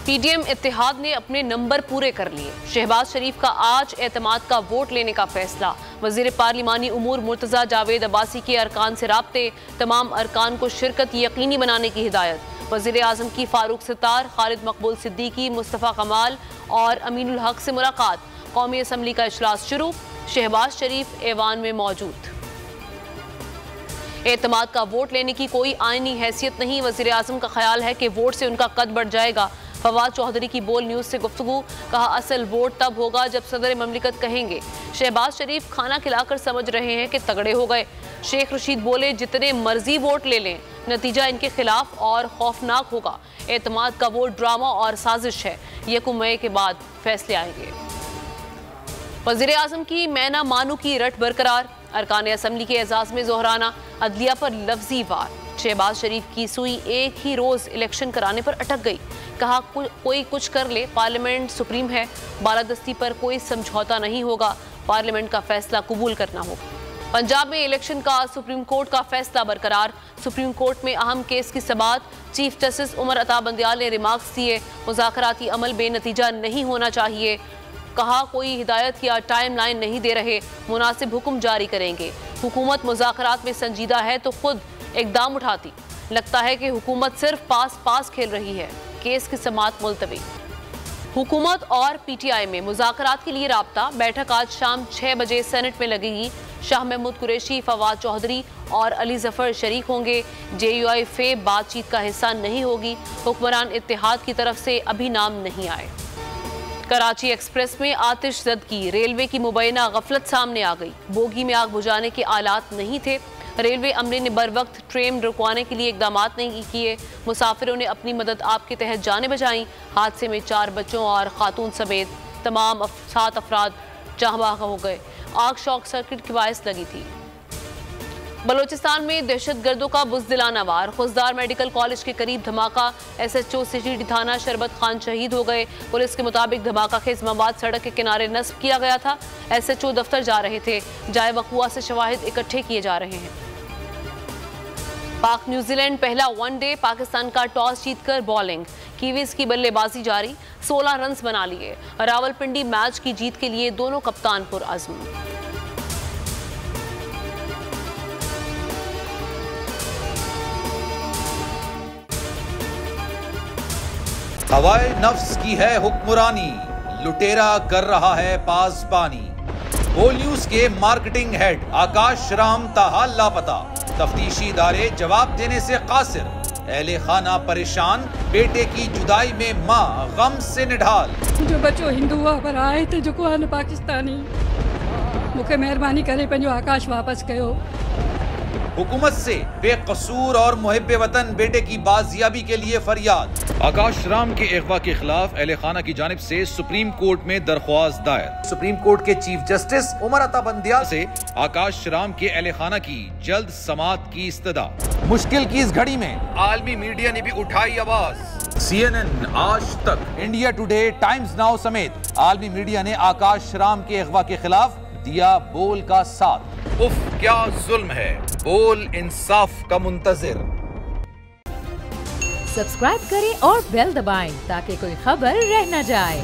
PDM इत्तेहाद ने अपने number पूरे कर लिए। शहबाज शरीफ का आज एतमाद का वोट लेने का फैसला। वजीर पार्लिमानी उमूर मुर्तजा जावेद अब्बासी के अरकान से राब्ते, तमाम अरकान को शिरकत यकीनी बनाने की हिदायत। वजीर आजम की फारूक सितार, खालिद मकबूल सिद्दीकी, मुस्तफ़ा कमाल और अमीनुल हक से मुलाकात। कौमी असम्बली का इजलास शुरू। शहबाज शरीफ ऐवान में मौजूद। एतमाद का वोट लेने की कोई आईनी हैसियत नहीं। वजीर आजम का ख्याल है कि वोट से उनका कद बढ़ जाएगा। फवाद चौधरी की बोल न्यूज़ से गुफ्तगू। कहा, असल वोट तब होगा जब सदर ममलिकत कहेंगे। शहबाज शरीफ खाना खिलाकर समझ रहे हैं कि तगड़े हो गए। शेख रशीद बोले, जितने मर्जी वोट ले लें, नतीजा इनके खिलाफ और खौफनाक होगा। एतमाद का वोट ड्रामा और साजिश है। 1 मई के बाद फैसले आएंगे। वजीर आजम की मैना मानू की रट बरकरार। अरकान असम्बली के एजाज में जोहराना। अदलिया पर लफ्जी वार। शहबाज शरीफ की सुई एक ही रोज इलेक्शन कराने पर अटक गई। कहा, कोई कुछ कर ले, पार्लियामेंट सुप्रीम है, बालादस्ती पर कोई समझौता नहीं होगा, पार्लियामेंट का फैसला कबूल करना होगा। पंजाब में इलेक्शन का सुप्रीम कोर्ट का फैसला बरकरार। सुप्रीम कोर्ट में अहम केस की समाअत। चीफ जस्टिस उमर अता बंदियाल ने रिमार्क्स दिए। मुज़ाकराती अमल बेनतीजा नहीं होना चाहिए। कहा, कोई हिदायत या टाइम लाइन नहीं दे रहे, मुनासिब हुक्म जारी करेंगे। हुकूमत मुज़ाकरात में संजीदा है तो खुद इकदाम उठाती। लगता है कि हुकूमत सिर्फ पास खेल रही है। केस की समाअत मुलतवी। हुकूमत और पीटीआई में मुज़ाकरात के लिए राब्ता। बैठक आज शाम 6 बजे सेनेट में लगेगी। शाह महमूद कुरैशी, फवाद चौधरी और अली जफर शरीक होंगे। जेयूआई फे बातचीत का हिस्सा नहीं होगी। हुक्मरान इत्तेहाद की तरफ से अभी नाम नहीं आए। कराची एक्सप्रेस में आतिश ज़दगी। रेलवे की मुबैना गफलत सामने आ गई। बोगी में आग बुझाने के आलात नहीं थे। रेलवे अमले ने बर वक्त ट्रेन रुकवाने के लिए इकदाम नहीं किए। मुसाफिरों ने अपनी मदद आप के तहत जाने बचाई। हादसे में 4 बच्चों और खातून समेत तमाम 7 अफराद जहाँ बहक हो गए। आग शॉर्ट सर्किट के बायस लगी थी। बलोचिस्तान में दहशतगर्दों का बुज़दिलाना वार। खुजदार मेडिकल कॉलेज के करीब धमाका। SHO सिटी थाना शरबत खान शहीद हो गए। पुलिस के मुताबिक धमाका खिज़माबाद सड़क के किनारे नस्ब किया गया था। SHO दफ्तर जा रहे थे। जाए वक़ुआ से शवाहिद इकट्ठे किए जा रहे हैं। पाक न्यूजीलैंड पहला वनडे। पाकिस्तान का टॉस जीतकर बॉलिंग। कीवीज की बल्लेबाजी जारी। 16 रन बना लिए। रावलपिंडी मैच की जीत के लिए दोनों कप्तान पुरअज़्म। हवाए नफ्स की है हुक्मरानी, लुटेरा कर रहा है पासबानी। बोल न्यूज के मार्केटिंग हेड आकाश राम ताहाल लापता। तफ्तीशी इदारे जवाब देने से कासिर। अहले खाना परेशान। बेटे की जुदाई में माँ गम से निढाल। जो बच्चो हिंदू हुआ पर आए थे, जो को पाकिस्तानी, मुझे मेहरबानी करे पंजो आकाश वापस कयो। हुकूमत से बेकसूर और मुहिब्बे वतन बेटे की बाजियाबी के लिए फरियाद। आकाश राम के अगवा के खिलाफ अहले खाना की जानिब से सुप्रीम कोर्ट में दरख्वास्त दायर। सुप्रीम कोर्ट के चीफ जस्टिस उमर अता बंदियाल से आकाश राम के अहले खाना की जल्द समाअत की इस्तदा। मुश्किल की इस घड़ी में आलमी मीडिया ने भी उठाई आवाज। CNN, आज तक, इंडिया टुडे, टाइम्स नाउ समेत आलमी मीडिया ने आकाश राम के अगवा के खिलाफ दिया बोल का साथ। उफ, क्या जुल्म है। बोल इंसाफ का मुंतजिर। सब्सक्राइब करें और बेल दबाएं ताकि कोई खबर रह न जाए।